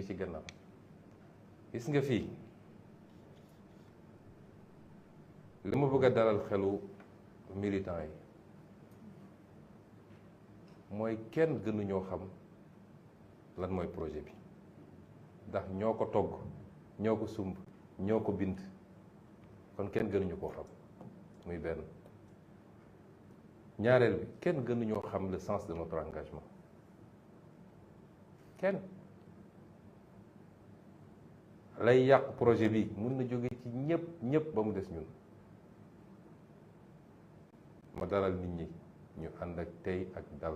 ci gannaaw. gis nga fii li ma bëgg a dalal xelu militants yi mooy kenn gënuñoo xam lan mooy projet bi ndax ñoo ko togg ñoo ko sumb ñoo ko bind kon kenn gënuñu koo xam muy benn. ñaareel bi kenn gënuñoo xam le sens de notre engagement kenn. lay yàq projet bi mun na jóge ci ñëpp ba mu des ñun. ma dalal nit ñi ñu ànd ak tey ak dal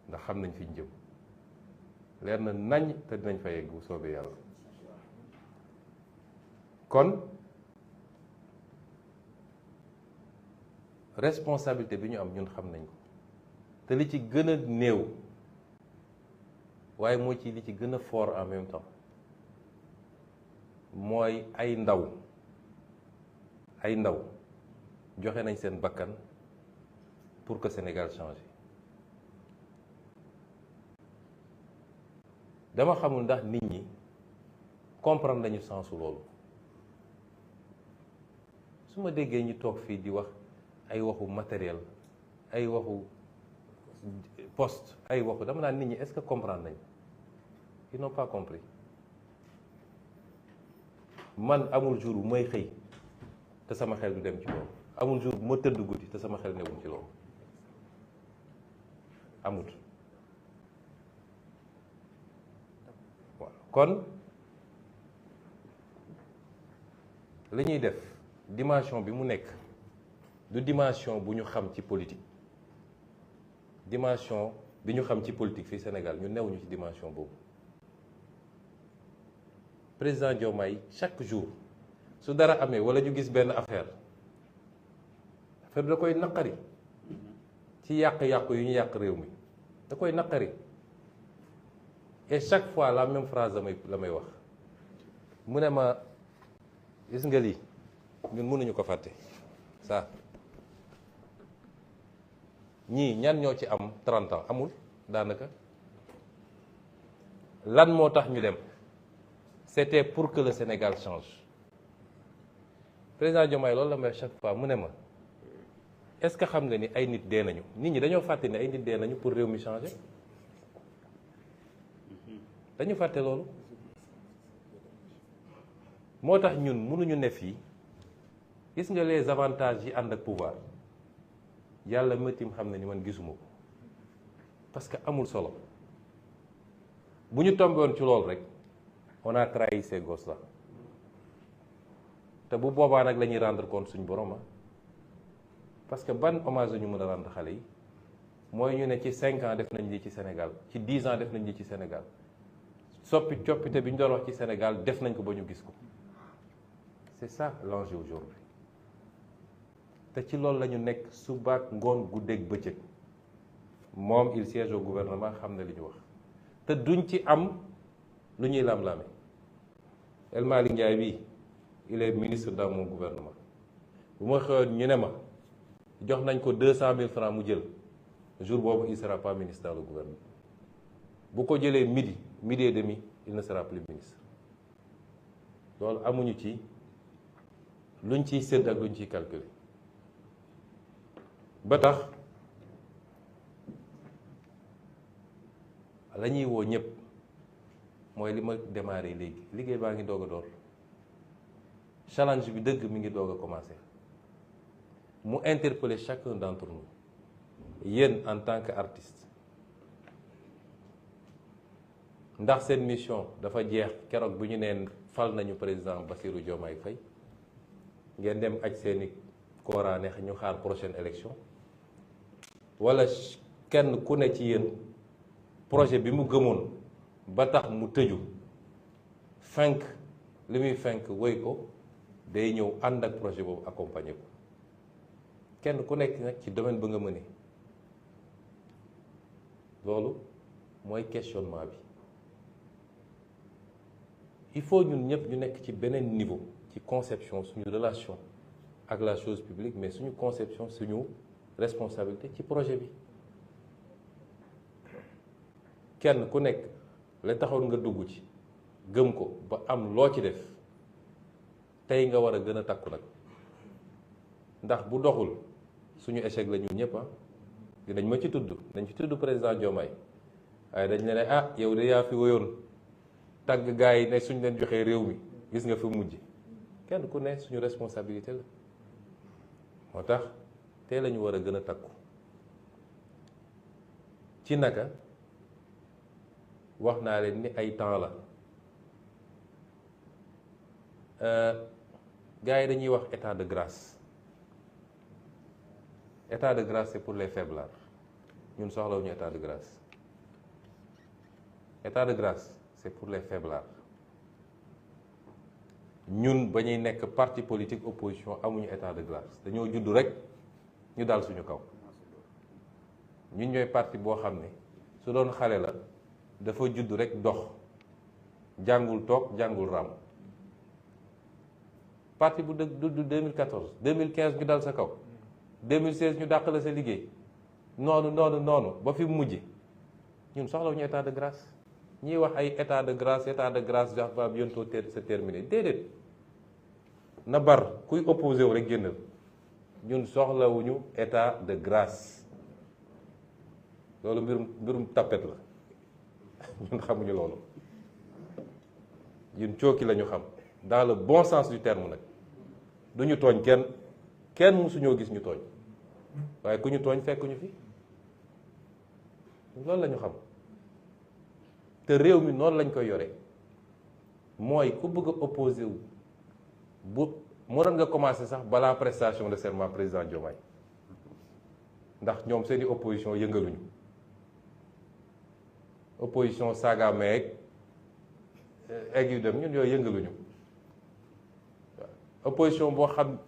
ndax xam nañ fi ñu jëm leer na nañ te dinañ fa yegg bu soobee yàlla. kon responsabilité bi ñu am ñun xam nañ ko te li ci gën a néew waaye moo ci li ci gën a fort en même temps mooy ay ndaw joxe nañ seen bakkan pour que Sénégal change. dama xamul ndax nit ñi comprendre nañu sensu loolu. su ma déggee ñu toog fii di wax ay waxu matériel ay waxu poste ay waxu dama naan nit ñi est-ce que comprendre nañ ils n'ont pas compris. man amul jour bu may xëy te sama xel du dem ci loolu. amul jour bu ma tëdd guddi te sama xel newul ci loolu amut. waaw kon li ñuy def dimension bi mu nekk du dimension bu ñu xam ci politique. dimension bi ñu xam ci politique fii Sénégal ñu newuñu ci dimension boobu. président Diomaye chaque jour su dara amee wala ñu gis benn affaire da koy naqari ci yàq-yàq yu ñu yàq réew mi da koy naqari et chaque fois la même phrase la may wax mu ne ma gis nga lii ñun mënuñu ko fàtte ça ñii ñan ñoo ci am 30 ans amul daanaka lan moo tax ñu dem c'était pour que le Sénégal change. président Diomaye loolu la may chaque fois mu ne ma est-ce que xam nga ni ay nit dee nañu nit ñi dañoo fàtte ne ay nit dee nañu pour réew mi changer dañu fàtte loolu. moo tax ñun mënuñu ne fii gis nga les avantages yi ànd ak pouvoir yàlla métim xam na ni man gisuma ko parce que amul solo bu ñu tombé woon ci loolu rek on a trahi ces gosses là te bu boobaa nag la ñuy rendre compte suñu borom parce que ban hommage la ñu mën a rendre xale yi mooy ñu ne ci 5 ans def nañ lii ci Sénégal ci 10 ans def nañ lii ci Sénégal coppite bi ñu doon wax ci Sénégal def nañ ko ba ñu gis ko. c'est ça l'enjeu aujourd'hui te ci loolu la ñu nekk subaak ngoon guddeeg bëccëg moom il siège au gouvernement xam na li ñu wax te duñ ci am lu ñuy lam-lame. El Malick Ndiaye bii il est ministre dans mon gouvernement bu ma xëyoon ñu ne ma jox nañ ko 200 000 francs mu jël jour boobu il sera pas ministre dans le gouvernement bu ko jëlee midi et demi il ne sera plus ministre. loolu amuñu ci luñ ciy sédd ak luñ ciy calculer ba tax la ñuy woo ñëpp mooy li ma démarré léegi liggéey baa ngi doog a door challenge bi dëgg mi ngi doog a commencer mu interpeller chacun d'entre nous yéen en tant qu'artiste ndax seen mission dafa jeex keroog bu ñu neen fal nañu président Bassirou Diomaye Faye ngeen dem aj seeni kooraane ñu xaar prochaine élection wala kenn ku ne ci yéen projet bi mu gëmoon ba tax mu tëju fenk li muy fenk woy ko day ñëw ànd ak projet boobu accompagner ko kenn ku nekk nag ci domaine ba nga mëne loolu mooy questionnement bi il faut ñun ñëpp ñu nekk ci beneen niveau ci conception suñu relation ak la chose publique mais suñu conception suñu responsabilité ci projet bi kenn ku nekk la taxoon nga dugg ci gëm ko ba am loo ci def tey nga war a gën a takku nag ndax bu doxul suñu échec la ñun ñëpp dinañ ma ci tudd dañ ci tudd président Diomaye waaye dañ ne ah yow de yaa fi woyoon tàgg gars yi ne suñ leen joxee réew mi gis nga fi mujj kenn ku ne suñu responsabilité la moo tax tey la ñu war a gën a takku ci naka wax naa leen ni ay temps la gars yi dañuy wax état de grâce état de grâce c'est pour les faiblards ñun soxlawuñu état de grâce état de grâce c'est pour les faiblards ñun ba ñuy nekk parti politique opposition amuñu état de grâce dañoo judd rek ñu dal suñu kaw ñun ñooy parti boo xam ne su doon xale la dafa judd rek dox jàngul toog jàngul raam parti bu dëgg du 2014 2015 ñu dal sa kaw 2016 ñu dàq la sa liggéey noonu ba fi mujj ñun soxlawuñu état de grâce ñiy wax ay état de grâce va bientôt se terminer déedéet na bar kuy opposé wu rek génnal ñun soxlawuñu état de grâce loolu mbirum tapet la ñun xamuñu loolu ñun cooki la ñu xam dans le bon sens du terme nag duñu tooñ kenn mësuñoo gis ñu tooñ waaye ku ñu tooñ fekk ñu fi loolu la ñu xam te réew mi noonu lañ koy yore mooy ku bëgg a opposé wu bu mënoon nga commencé sax balaa prestation de serment président Diomaye ndax ñoom seeni opposition yëngaluñu opposition saaga meeg egg yu dem ñun yooyu yëngaluñu opposition boo xam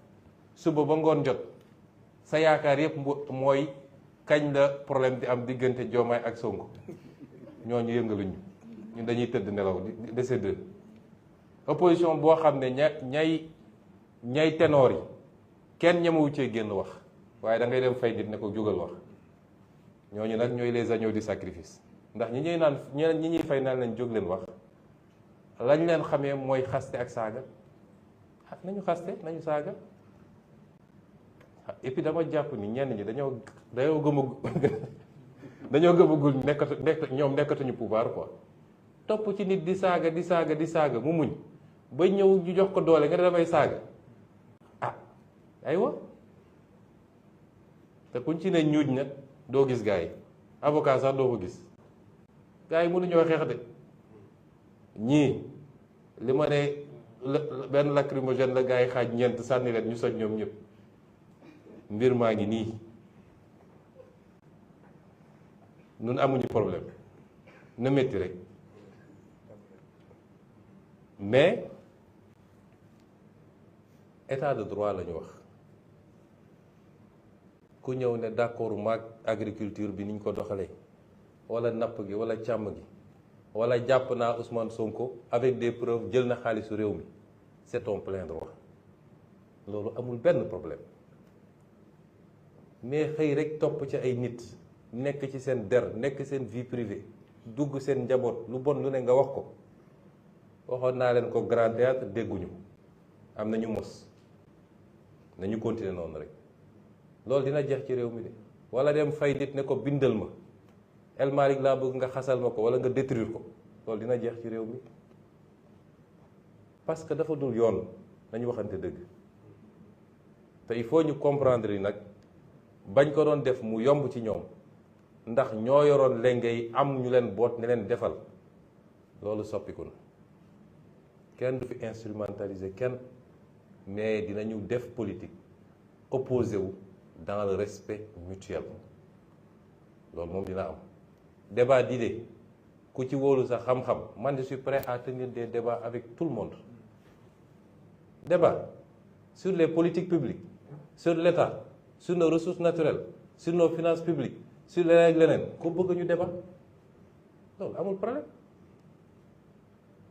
suba ba ngoon jot sa yaakaar yëpp mooy kañ la problème di am diggante Diomaye ak Sonko ñooñu yëngaluñu ñun dañuy tëdd nelaw di décédé opposition boo xam ne ñay ténor yi kenn ñemewu cee génn wax waaye da ngay dem fay nit ne ko jógal wax ñooñu nag ñooy les agneaux du sacrifice ndax ñi ñuy fay naan leen jóg leen wax lañ leen xamee mooy xaste ak saaga nañu xaste nañu saaga et puis dama jàpp ni ñenn ñi dañoo gëmagul ñoom nekkatuñu pouvoir quoi topp ci nit di saaga mu muñ ba ñëw ñu jox ko doole nga ne damay saaga aywa te kuñ ci ne ñuuj nag doo gis gars yi avocat sax doo ko gis gars yi mënuñoo xeex de ñii li ma ne benn lacrymogène la gars yi xaaj ñeent sànni leen ñu soj ñoom ñëpp mbir maa ngi nii nun amuñu problème na métti rek mais état de droit la ñu wax ku ñëw ne d'accord maag agriculture bi niñ ko doxalee wala napp gi wala càmm gi wala jàpp naa Ousmane Sonko avec des preuves jël na xaalisu réew mi c'est ton plein droit loolu amul benn problème mais xëy rek topp ci ay nit nekk ci seen der nekk seen vie privée dugg seen njaboot lu bon lu ne nga wax ko waxoon naa leen ko grand théâtre dégguñu am nañu mos nañu continuer noonu rek loolu dina jeex ci réew mi de wala dem fay nit ne ko bindal ma El Malick laa bëgg nga xasal ma ko wala nga détruire ko loolu dina jeex ci réew mi parce que dafa dul yoon nañu waxante dëgg te il faut ñu comprendre yi nag bañ ko doon def mu yomb ci ñoom ndax ñoo yoroon lengay am ñu leen boot ne leen defal loolu soppiku na kenn du fi instrumentaliser kenn mais dinañu def politique opposé wu dans le respect mutuel loolu moom dina am débat d'idées ku ci wóolu sa xam-xam man je suis prêt à tenir des débats avec tout le monde débat sur les politiques publiques sur l'État sur nos ressources naturelles sur nos finances publiques sur leneen ku bëgg ñu débat loolu amul problème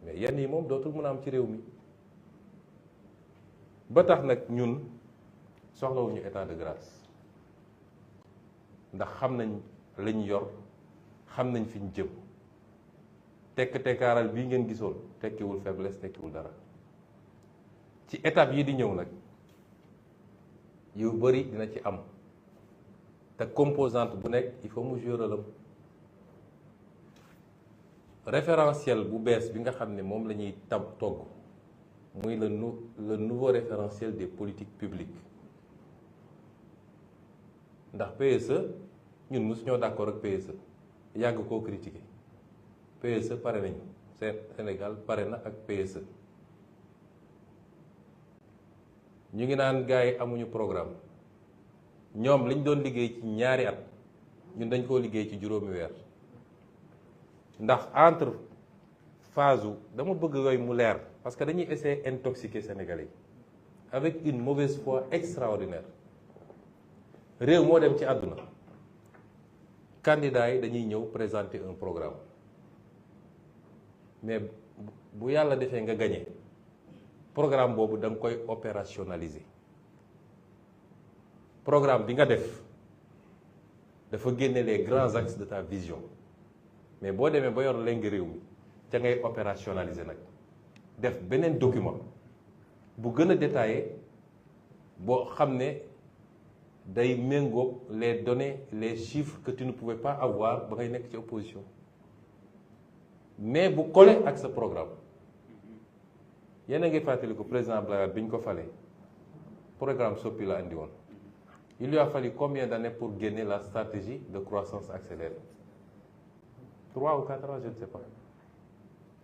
mais yenn yi moom dootul mën a am ci réew mi ba tax nag ñun soxlawuñu état de grâce ndax xam nañ lañ yor xam nañ fi ñu jëm tekk-tekkaaral bii ngeen gisoon tekkiwul faiblesse, tekkiwul dara. ci étape yi di ñëw nag yu bëri dina ci am te composante bu nekk il faut mu jouer rôle am. référentiel bu bees bi nga xam ne moom la ñuy togg muy le nouveau référentiel des politiques publiques ndax PSE ñun mosu ñoo d'accord ak PSE yàgg koo critiquer PSE pare nañu Sénégal pare na ak PSE. ñu ngi naan gars yi amuñu programme ñoom liñ doon liggéey ci ñaari at ñun dañ koo liggéey ci juróomi weer. ndax entre phase dama bëgg yooyu mu leer parce que dañuy essayer intoxiquer Sénégalais yi avec une mauvaise foi extraordinaire. réew moo dem ci àdduna candidats yi dañuy ñëw présenter un programme mais bu yàlla defee nga gagné programme boobu da nga koy opérationnaliser. programme bi nga def dafa génne les grands axes de ta vision. mais boo demee ba yor leng réew mi ca ngay opérationnaliser nag def beneen document bu gën a détaillé boo xam ne day méngoog les données les chiffres que tu ne pouvais pas avoir ba ngay nekk ci opposition mais bu collé ak sa programme. yéen a ngi fàttali ko président Abdoulaye Wade bi ñu ko falee programme soppi la andi woon. il lui a fallu combien d'années pour génne la stratégie de croissance accélérée? 3 ou 4 ans, je ne sais pas.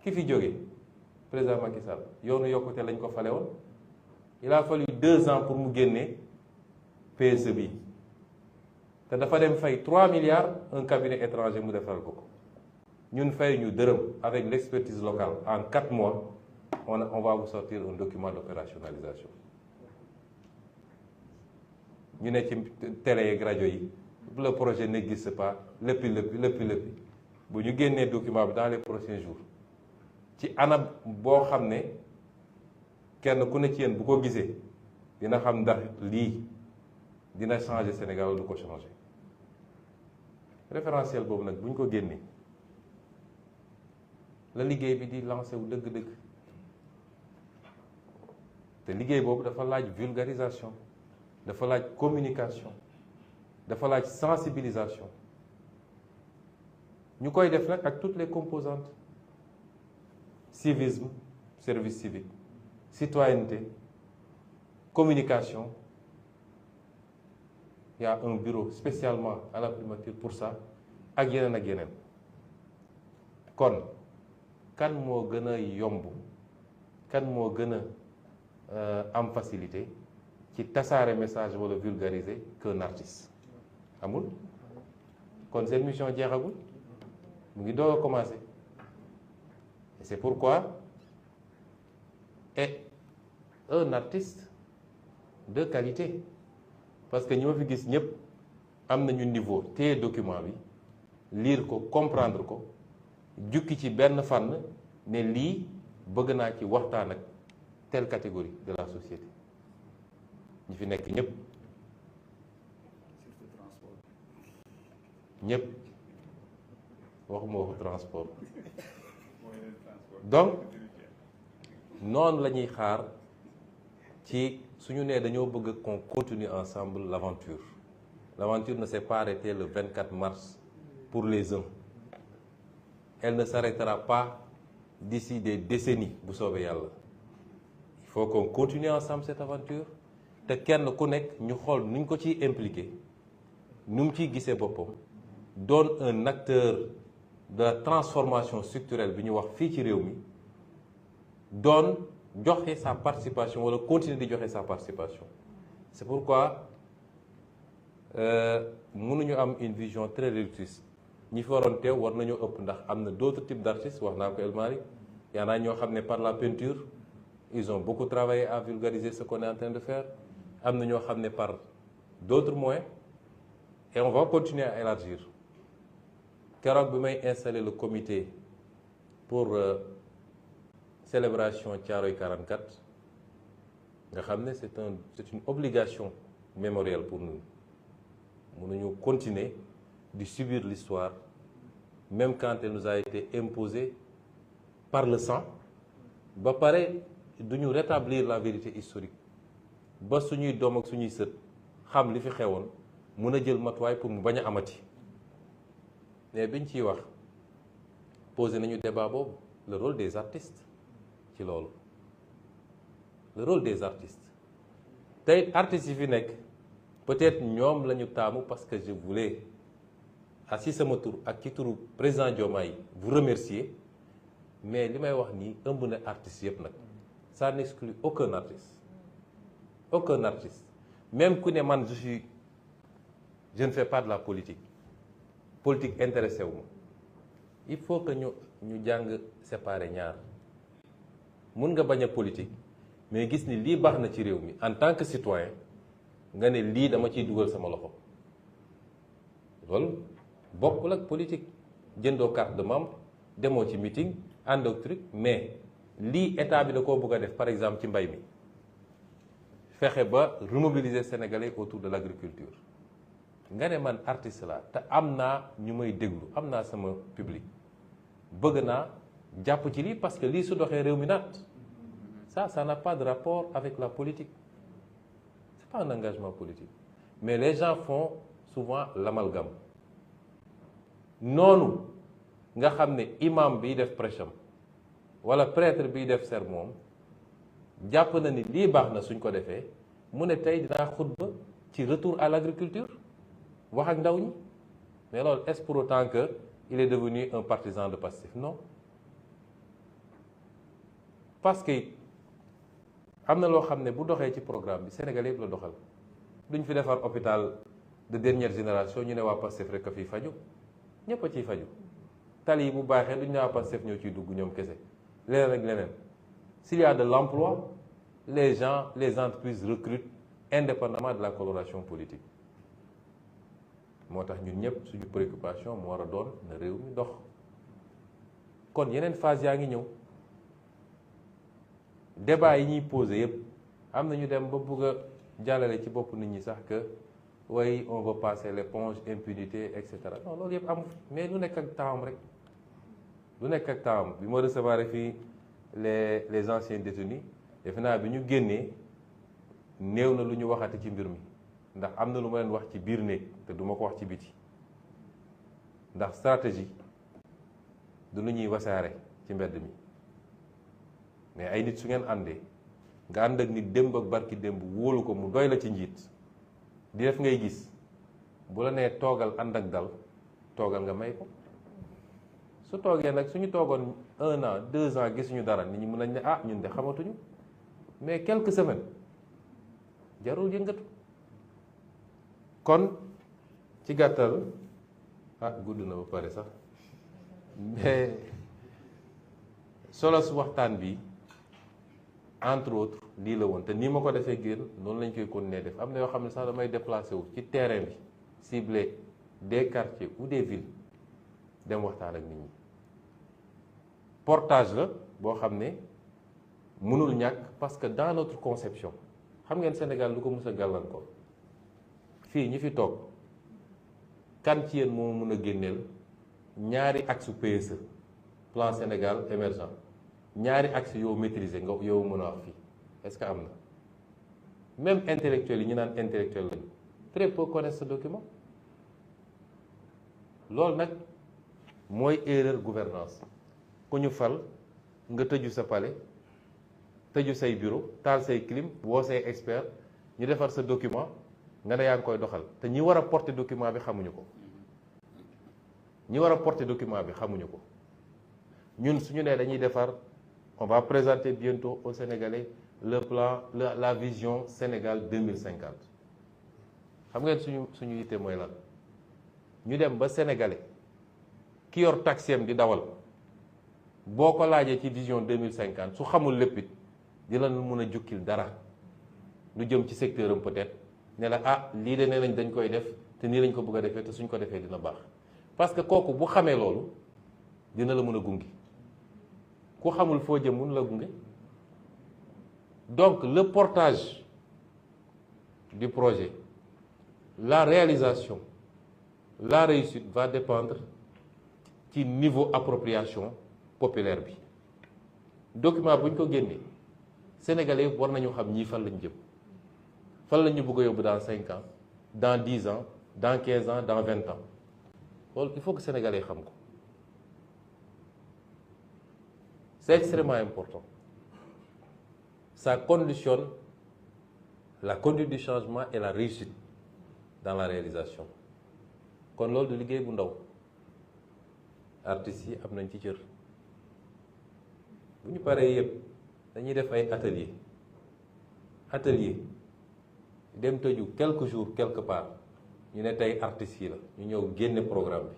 ki fi jóge président Macky Sall yoonu yokkute lañ ko fale woon. il a fallu 2 ans pour mu génne PSE bi te dafa dem fay 3 milliards un cabinet étranger mu defal ko ñun fay ñu dërëm avec l'expertise locale en 4 mois on va vous sortir un document d'opérationnalisation. ñu ne ci télé yeeg rajo yi le projet n'existe pas léppi bu ñu génnee document bi dans les prochains jours ci anam boo xam ne kenn ku ne ci yéen bu ko gisee dina xam ndax lii dina changer Sénégal wala du ko changer. référentiel boobu nag bu ñu ko génnee la liggéey bi di lancé wu dëgg-dëgg te liggéey boobu dafa laaj vulgarisation dafa laaj communication dafa laaj sensibilisation. ñu koy def nag ak toutes les composantes civisme service civique citoyenneté communication. Il y a un bureau spécialement à la primature pour ça ak yeneen ak yeneen. kon kan moo gën a yomb kan moo gën a am facilité ci tasaare message wala vulgariser qu'un artiste amul. kon seen mission jeexagul mu ngi doog a commencer et c'est pourquoi est un artiste de qualité parce que ñi ma fi gis ñëpp am nañu niveau téye document bi lire ko comprendre ko jukki ci benn fànn ne lii bëgg naa ci waxtaan ak telle catégorie de la société ñi fi nekk ñëpp waxuma waxu transport donc noonu la ñuy xaar ci suñu nee dañoo bëgg qu'on continue ensemble l'aventure. L'aventure ne s'est pas arrêtée le 24 mars pour les uns. Elle ne s'arrêtera pas d'ici des décennies bu soobee yàlla. Il faut qu'on continue ensemble cette aventure te kenn ku nekk ñu xool nuñ ko ciy impliqué nu mu ciy gisee boppam doon un acteur de la transformation structurelle bi ñu wax fii ci réew mi doon joxe sa participation wala continuer di joxe sa participation. C'est pourquoi mënuñu am une vision très réductrice. ñi fi waroon teew war nañoo ëpp ndax am na d'autres types d'artistes wax naa ko El Malick y en a ñoo xam ne par la peinture ils ont beaucoup travaillé à vulgariser ce qu'on est en train de faire. am na ñoo xam ne par d'autres moyens et on va continuer à élargir. keroog bi may installer le comité pour célébration Thiaroye 44 nga xam ne c'est une obligation mémorielle pour nous. mënuñu continuer de subir l'histoire même quand elle nous a été imposée par le sang ba pare du ñu rétablir la vérité historique ba suñuy doom ak suñuy sët xam li fi xewoon mun a jël matuwaay pour mu bañ a amati mais biñ ciy wax posé nañu débat boobu le rôle des artistes ci loolu le rôle des artistes tey artistes yi fi nekk peut-être ñoom la ñu taamu parce que je voulais si sama tur ak ci turu président Diomaye vous remercier mais li may wax nii ëmb na artistes yëpp nag ça n'exclut aucun artiste même ku ne man je ne fais pas de la politique intéressé wu ma il faut que ñu jàng séparer ñaar mun nga bañ a politique mais gis ni lii baax na ci réew mi en tant que citoyen nga ne lii dama ciy dugal sama loxo loolu bokkul ak politique jëndoo carte de membre demoo ci meeting ànd ak truc mais lii état bi da koo bëgg a def par exemple ci mbay mi fexe ba remobiliser sénégalais autour de l'agriculture nga ne man artiste la te am naa ñu may déglu am naa sama public bëgg naa jàpp ci lii parce que lii su doxee réew mi naat ça n'a pas de rapport avec la politique c'est pas un engagement politique mais les gens font souvent l'amalgame noonu nga xam ne imam biy def prêcham wala prêtre biy def sermon jàpp na ni lii baax na suñ ko defee mu ne tey dinaa xutba ci retour à l'agriculture wax ak ndaw ñi mais loolu est-ce pour autant que il est devenu un partisan de Pastef? Non, parce que am na loo xam ne bu doxee ci programme bi Sénégal yëpp la doxal duñ fi defar hôpital de dernière génération ñu ne waa Pastef rek a fiy faju ñëpp a ciy faju tali yi bu baaxee duñ ne waa Pastef ñoo ciy dugg ñoom kese leneen ak leneen. S'il y a de l'emploi, les gens, les entreprises recrutent indépendamment de la coloration politique. moo tax ñun ñëpp suñu préoccupation moo war a doon na réew mi dox kon yeneen phase yaa ngi ñëw débat yi ñuy posé yëpp am na ñu dem ba bugg a jàllale ci bopp nit ñi sax que oui on va passer l'éponge impunité et cetera non loolu yëpp amu mais lu nekk ak temps rek lu nekk ak temps bi ma recevoir fii les anciens détenus defe naa bi ñu génnee néew na lu ñu waxati ci mbir mi ndax am na lu ma leen wax ci biir néeg te du ma ko wax ci biti ndax stratégie du lu ñuy wasaare ci mbedd mi mais ay nit su ngeen àndee nga ànd ak nit démb ak barki démb wóolu ko mu doy la ci njiit di def ngay gis bu la nee toogal ànd ak dal toogal nga may ko su toogee nag suñu toogoon 1 an 2 ans gisuñu dara nit ñi mën nañ ne ah ñun de xamatuñu mais quelques semaines jarul yëngatu kon ci gàttal gudd na ba pare sax mais solo su waxtaan bi entre autres lii la woon te nii ma ko defee génn noonu lañ koy continuer def am na yoo xam ne sax damay déplacé wu ci terrain bi ciblé des quartiers ou des villes dem waxtaan ak nit ñi portage la boo xam ne mënul ñàkk parce que dans notre conception xam ngeen Sénégal lu ko mës a gàllankoor fii ñi fi toog kan ci yéen moo mën a génneel ñaari axe PSE plan Sénégal émergent ñaari axe yow maîtriser nga yow mën a wax fii est-ce que am na même intellectuels yi ñu naan intellectuel lañu très peu connaissent ce document loolu nag mooy erreur gouvernance ku ñu fal nga tëju sa palais tëju say bureau taal say clim woo say expert ñu defar sa document nga ne yaa ngi koy doxal te ñi war a porter document bi xamuñu ko ñi war a porter document bi xamuñu ko ñun suñu nee dañuy defar on va présenter bientôt aux Sénégalais le plan la vision Sénégal 2050 xam ngeen suñu yitte mooy lan ñu dem ba Sénégalais ki yor taxiem di dawal boo ko laajee ci vision 2050 su xamul lépp it dina mun a jukkil dara lu jëm ci secteur am peut-être ne la lii de nee nañ dañ koy def te nii lañ ko bëgg a defee te suñ ko defee dina baax parce que kooku bu xamee loolu dina la mën a gunge ku xamul foo jëm mun la gunge donc le portage du projet la réalisation la réussite va dépendre ci niveau appropriation populaire bi document bu ñu ko génnee Sénégalais yëpp war nañu xam ñii fan lañu jëm, fan la ñu bëgg a yóbbu dans 5 ans, dans 10 ans, dans 15 ans, dans 20 ans. loolu il faut que Sénégalais xam ko. C'est extrêmement important. Ça conditionne la conduite du changement et la réussite dans la réalisation. kon loolu du liggéey bu ndaw. artistes yi am nañ ci cër. bu ñu paree yëpp dañuy def ay atelier dem tëju quelques jours quelque part ñu ne tey artistes yi la ñu ñëw génne programme bi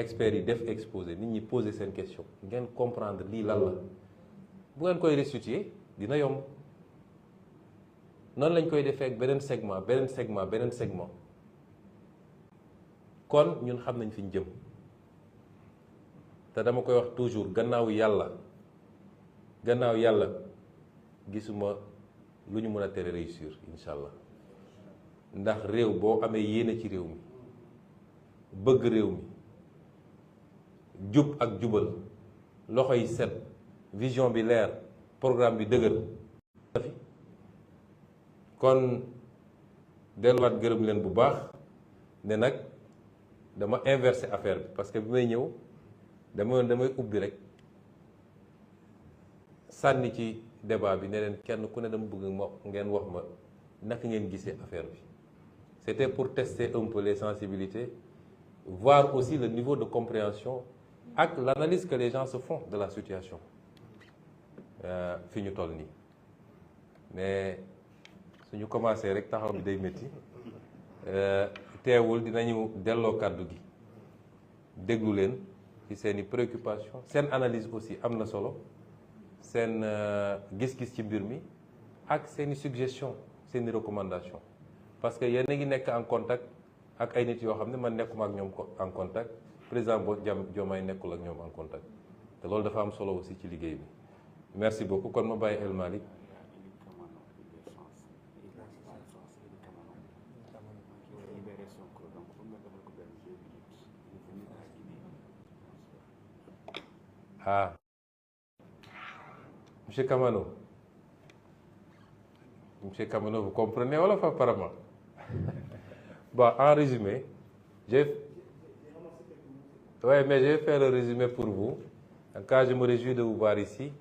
experts yi def exposé nit ñi poser seen question ngeen comprendre lii lan la bu ngeen koy restituer dina yomb. noonu lañ koy defee ak beneen segment kon ñun xam nañ fi ñu jëm te dama koy wax toujours gannaaw yàlla gisuma lu ñu mën a tere réussir incha allah ndax réew boo amee yéene ci réew mi bëgg réew mi jub ak jubal loxo yi set vision bi leer programme bi dëgër. kon delluwaat gërëm leen bu baax ne nag dama inversé affaire bi parce que bi may ñëw damay ubbi rek sànni ci débat bi ne leen kenn ku ne dama bëgg ngeen wax ma naka ngeen gisee affaire bi. C'était pour tester un peu les sensibilités, voir aussi le niveau de compréhension ak l'analyse que les gens se font de la situation fi ñu toll nii mais suñu commencé rek taxaw bi day métti teewul dinañu delloo kàddu gi déglu leen ci seeni préoccupation seen analyse aussi am na solo seen gis-gis ci mbir mi ak seeni suggestion seeni recommandation parce que yéen a ngi nekk en contact ak ay nit yoo xam ne man nekkuma ak ñoom en contact président Diomaye nekkul ak ñoom en contact te loolu dafa am solo aussi ci liggéey bi merci beaucoup kon ma bàyyi El Malick. Ah, Monsieur Kamano, vous comprenez Wolof apparemment. Bon, en résumé, mais je vais faire le résumé pour vous. En cas, je me réjouis de vous voir ici.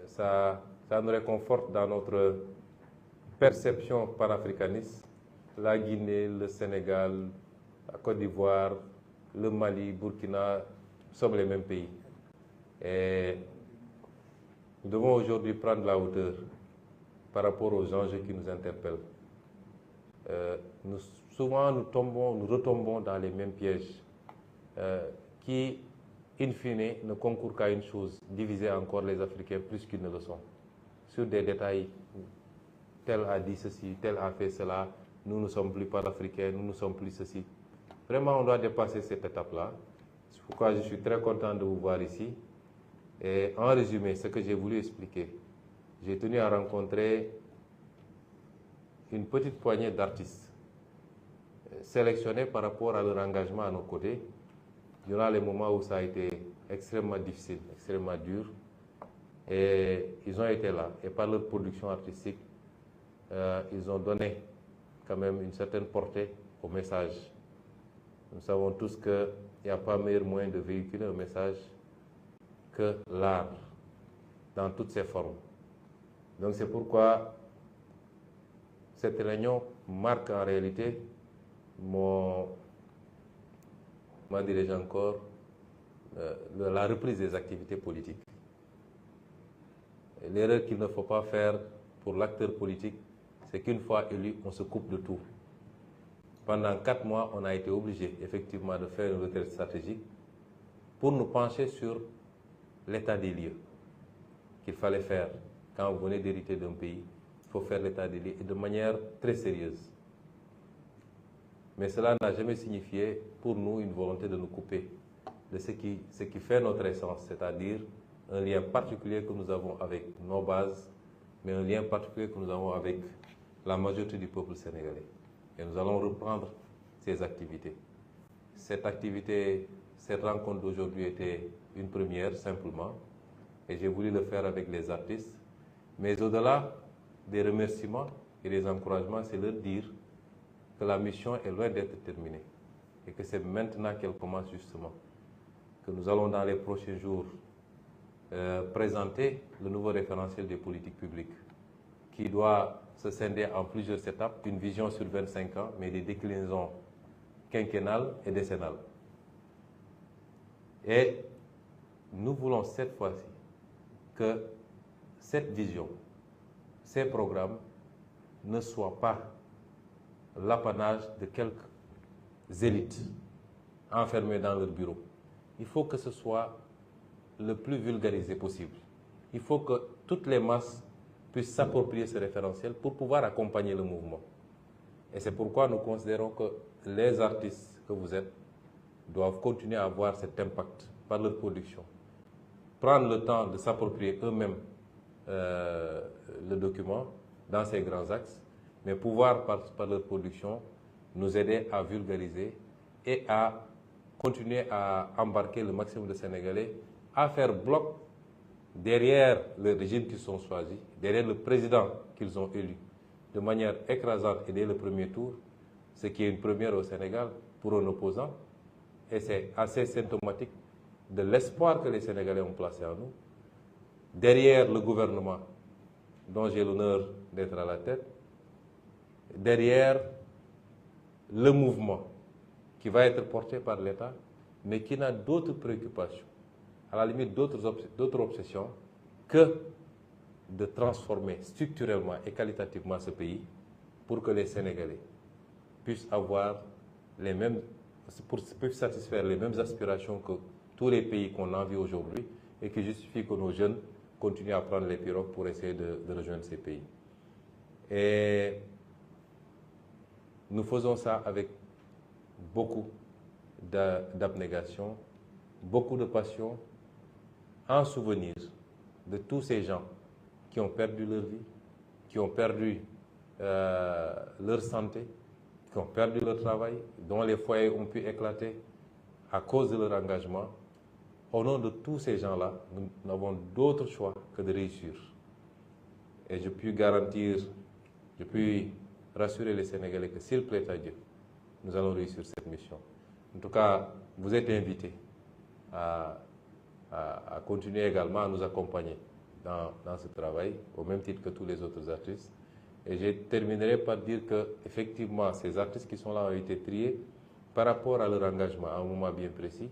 Ça nous réconforte dans notre perception panafricaniste. La Guinée, le Sénégal, la Côte d'Ivoire, le Mali, Burkina, nous sommes les mêmes pays. Et nous devons aujourd'hui prendre la hauteur par rapport aux enjeux qui nous interpellent. Souvent, nous retombons dans les mêmes pièges qui, in fine, ne concourent qu'à une chose, diviser encore les Africains plus qu'ils ne le sont. Sur des détails, tel a dit ceci, tel a fait cela, nous ne sommes plus panafricains, nous ne sommes plus ceci. Vraiment, on doit dépasser cette étape-là. C'est pourquoi je suis très content de vous voir ici. Et en résumé, ce que j'ai voulu expliquer, j'ai tenu à rencontrer une petite poignée d'artistes sélectionnés par rapport à leur engagement à nos côtés durant les moments où ça a été extrêmement difficile, extrêmement dur. Et ils ont été là. Et par leur production artistique, ils ont donné quand même une certaine portée au message. Nous savons tous qu'il n'y a pas meilleur moyen de véhiculer un message que l'art dans toutes ses formes. Donc c'est pourquoi cette réunion marque en réalité la reprise des activités politiques. L'erreur qu'il ne faut pas faire pour l'acteur politique, c'est qu'une fois élu, on se coupe de tout. Pendant 4 mois, on a été obligé effectivement de faire une retraite stratégique pour nous pencher sur l'état des lieux qu'il fallait faire. Quand vous venez d'hériter d'un pays, il faut faire l'état des lieux et de manière très sérieuse. Mais cela n'a jamais signifié pour nous une volonté de nous couper de ce qui fait notre essence, c'est-à-dire un lien particulier que nous avons avec nos bases, mais un lien particulier que nous avons avec la majorité du peuple sénégalais. Et nous allons reprendre ces activités. Cette rencontre d'aujourd'hui était une première simplement, et j'ai voulu le faire avec les artistes. Mais au-delà des remerciements et des encouragements, c'est leur dire que la mission est loin d'être terminée et que c'est maintenant qu'elle commence justement. Que nous allons dans les prochains jours présenter le nouveau référentiel des politiques publiques qui doit se scinder en plusieurs étapes, une vision sur 25 ans, mais des déclinaisons quinquennales et décennales. Et nous voulons cette fois-ci que cette vision, ces programmes ne soient pas l'apanage de quelques élites enfermées dans leur bureau. Il faut que ce soit le plus vulgarisé possible. Il faut que toutes les masses puissent s'approprier ce référentiel pour pouvoir accompagner le mouvement. Et c'est pourquoi nous considérons que les artistes que vous êtes doivent continuer à avoir cet impact par leur production. Prendre le temps de s'approprier eux-mêmes le document dans ses grands axes, mais pouvoir, par leur production, nous aider à vulgariser et à continuer à embarquer le maximum de Sénégalais, à faire bloc derrière le régime qu'ils ont choisi, derrière le président qu'ils ont élu, de manière écrasante et dès le premier tour, ce qui est une première au Sénégal pour un opposant, et c'est assez symptomatique de l'espoir que les Sénégalais ont placé en nous, derrière le gouvernement dont j'ai l'honneur d'être à la tête, derrière le mouvement qui va être porté par l'État, mais qui n'a d'autres préoccupations, à la limite d'autres obsessions, que de transformer structurellement et qualitativement ce pays pour que les Sénégalais puissent avoir les mêmes, puissent satisfaire les mêmes aspirations que tous les pays qu'on envie aujourd'hui et qui justifient que nos jeunes continuent à prendre les pirogues pour essayer de rejoindre ces pays. Et nous faisons ça avec beaucoup d'abnégation, beaucoup de passion, en souvenir de tous ces gens qui ont perdu leur vie, qui ont perdu leur santé, qui ont perdu leur travail, dont les foyers ont pu éclater à cause de leur engagement. Au nom de tous ces gens-là, nous n'avons d'autre choix que de réussir. Et je puis garantir, je puis rassurer les Sénégalais que s'il plaît à Dieu, nous allons réussir cette mission. En tout cas, vous êtes invités à continuer également à nous accompagner dans ce travail, au même titre que tous les autres artistes. Et je terminerai par dire que, effectivement, ces artistes qui sont là ont été triés par rapport à leur engagement à un moment bien précis,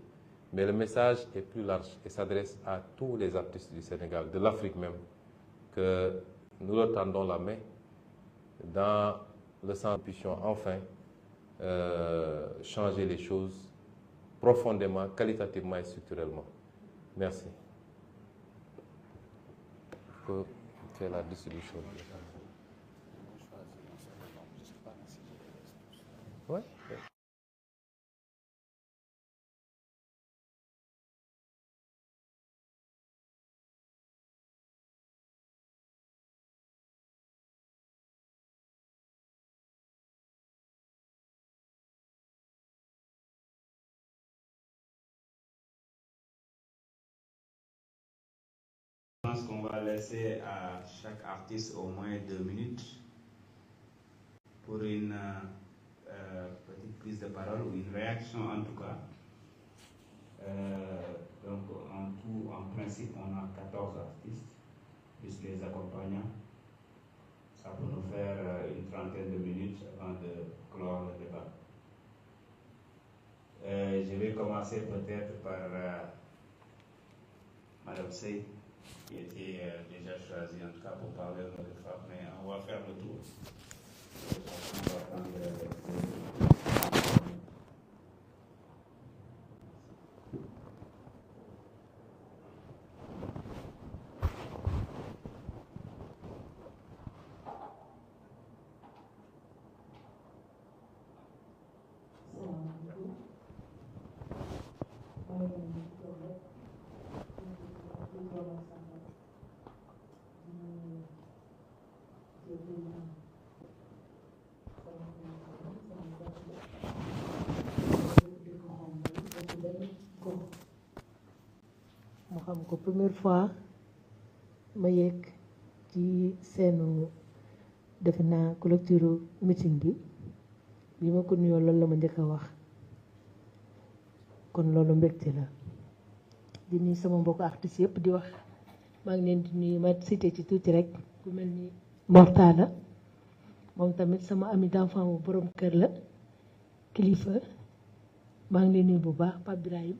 mais le message est plus large et s'adresse à tous les artistes du Sénégal, de l'Afrique même, que nous leur tendons la main dans le sens que nous puissions enfin changer les choses profondément, qualitativement et structurellement. Merci. Je peux faire la distribution. Ouais. Je pense qu'on va laisser à chaque artiste au moins 2 minutes pour une petite prise de parole ou une réaction en tout cas. Donc en tout, en principe, on a 14 artistes, plus les accompagnants. Ça peut nous faire une trentaine de minutes avant de clore le débat. Je vais commencer peut-être par Madame Sey, qui était déjà choisie en tout cas pour parler de notre femme, mais on va faire le tour. On va prendre mu xam ko première fois ma yegg ci seenu defe naa clôture meeting bi ma ko nuyoo loolu la ma njëkk a wax kon loolu mbégte la di nuyu sama mbokku artistes yëpp di wax maa ngi leen di nuyu ma cité ci tuuti rek ku mel ni Mortala moom tamit sama ami d'enfant bu borom kër la kilifa maa ngi leen nuyu bu baax Pape Birahim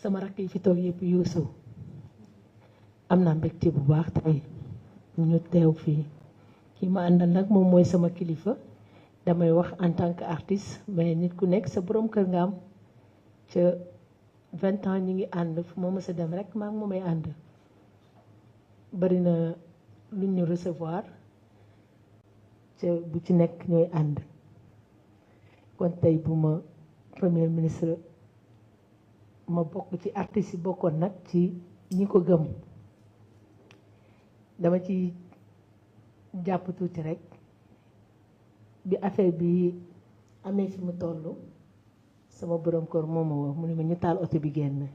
sama rakk yi fi toog yëpp Youssou am naa mbégte bu baax tey ñu teew fii kii ma àndal nag moom mooy sama kilifa damay wax en tant que artiste mais nit ku nekk sa borom kër nga am ca 20 ans ñi ngi ànd fu ma mës a dem rek maa ngi moomay ànd bari na lu ñu recevoir ca bu ci nekk ñooy ànd kon tey bu ma premier ministre ma bokk ci artistes yi bokkoon nag ci ñi ko gëm dama ci jàpp tuuti rek bi affaire bi amee fi mu toll sama borom kër moo ma woo mu ni ma ñu taal oto bi génn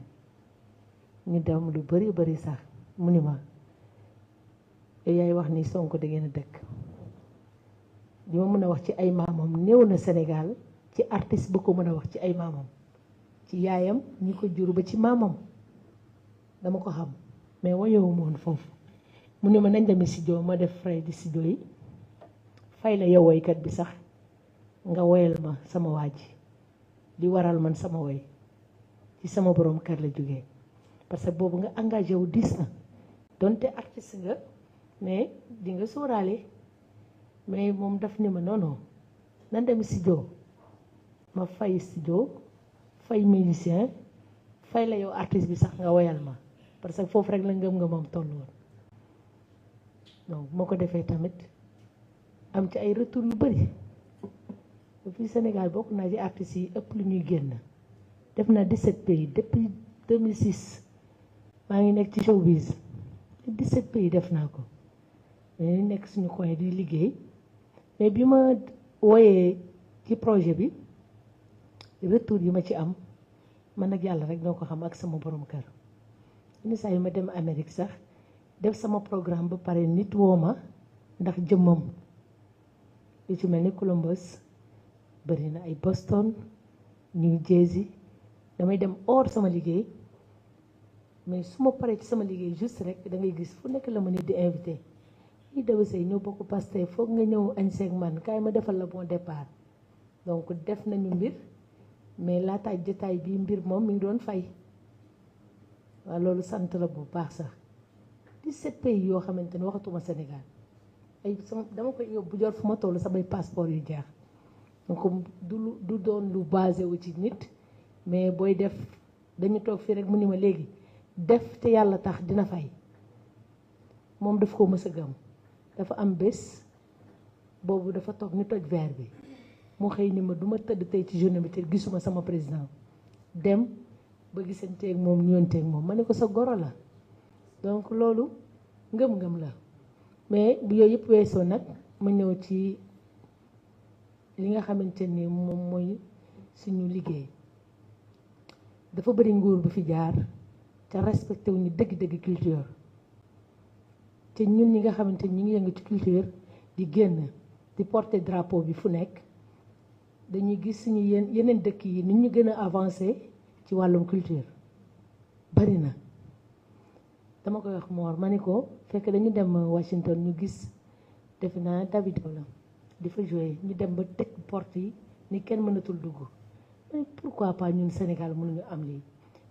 ñu dem lu bari sax mu ni ma yaay wax ni Sonko da ngeen a dëkk li ma mën a wax ci ay maamam néew na Sénégal ci artiste bu ko mën a wax ci ay maamam ci yaayam ñi ko jur ba ci maamam dama ko xam mais wayewu moon foofu mu ni ma nañ dem studio ma def frais di studio yi fay la yow woykat bi sax nga woyal ma sama waa ji di waral man sama woy ci sama borom kër la jógee parce que boobu nga engagé wu diis na donte artiste nga mais di nga sóoraale mais moom daf ni ma non nan dem studio ma fay studio fay musicien fay la yow artiste bi sax nga woyal ma parce que foofu rek la ngëm-ngëmam toll woon donc moo ko defee tamit am ci ay retour yu bëri fii Sénégal bokk naa ci artistes yi ëpp lu ñuy génn def naa 17 pays depuis 2006 maa ngi nekk ci showbiz 17 pays def naa ko mais nekk suñu coin di liggéey mais bi ma wooyee ci projet bi retour yi ma ci am man ak yàlla rek noo ko xam ak sama borom kër yenn saa yi ma dem Amérique sax def sama programme ba pare nit woo ma ndax jëmmam yu ci mel ni Columbus bëri na ay Boston New Jersey damay dem hors sama liggéey mais su ma paree ci sama liggéey juste rek da ngay gis fu nekk la ma nit di invité yi dawa say ñëw bokk Pastef foog nga ñëw añ seeg man kaay ma defal la bon départ donc def nañu mbir mais laataaj jotaay bii mbir moom mi ngi doon fay waaw loolu sant la bu baax sax 17 pays yoo xamante ne waxatuma Sénégal ay sama dama koy yóbbu jor fu ma toll samay passeport yu jeex donc du doon lu basé wu ci nit mais booy def dañu toog fii rek mu ni ma léegi def te yàlla tax dina fay moom daf ko mës a gëm dafa am bés boobu dafa toog ñu toj verre bi mu xëy ni ma du ma tëdd tey ci journée bi te gisuma sama président dem ba gisanteeg moom ñoonteeg moom ma ne ko sa goro la donc loolu ngëm-ngëm la mais bu yooyu yëpp weesoo nag ma ñëw ci li nga xamante ni moom mooy suñu liggéey dafa bëri nguur bu fi jaar te respecté wuñu dëgg-dëgg culture te ñun ñi nga xamante ni ñu ngi yëngu ci culture di génn di porter drapeau bi fu nekk dañuy gis suñu yeneen dëkk yi ni ñu gën a avancé ci wàllum culture bari na dama koy wax Mor ma ni ko fekk dañu dem Washington ñu gis defe naa David la di fa joué ñu dem ba teg porte yi ni kenn mënatul dugg mais pourquoi pas ñun Sénégal mënuñu am lii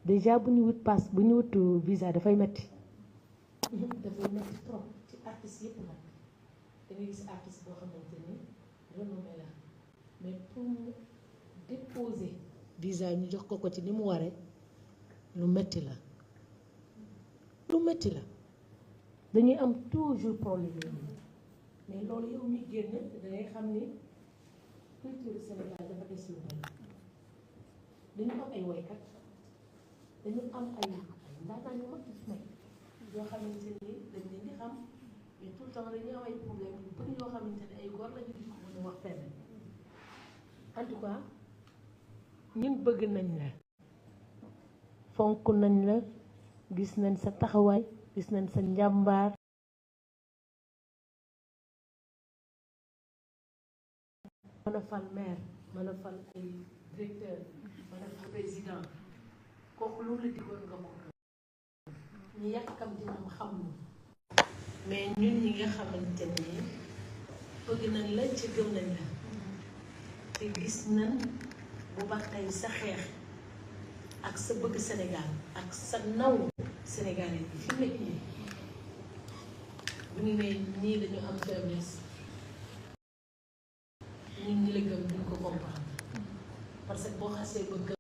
déjà bu ñu wut passe bu ñu wut visa dafay metti dafay metti trop ci artistes yëpp nag da ngay gis artiste boo xamante ni renommé la mais pour mu déposer visa ñu jox ko ci ni mu waree lu metti la dañuy am toujours problème yooyu mais loolu yow mi génn da ngay xam ni culture Sénégal dafa des lu mel dañu am ay woykat dañu am ay ndaanaan yu mag yu fi nekk yoo xamante ni dañ leen di xam mais tout le temps dañuy am ay problème yu bëri yoo xamante ne ay góor lañu di ko mën a wax fenn en tout cas ñun bëgg nañ la fonk nañ la gis nañ sa taxawaay gis nañ sa njàmbaar mën a fal maire mën a fal ay directeur mën a fal président kooku lu la digoon nga ko ñu yàkkam di moom xam nu mais ñun ñi nga xamante ne bëgg nañ la ci gëm nañ la te gis nañ bu baax tey sa xeex ak sa bëgg Sénégal ak sa naw Sénégalais yi fi mu nekk nii bu ñu nee ñii dañu am faiblesse ñun ñi la gëm duñ ko comprendre parce que boo xasee ba gëm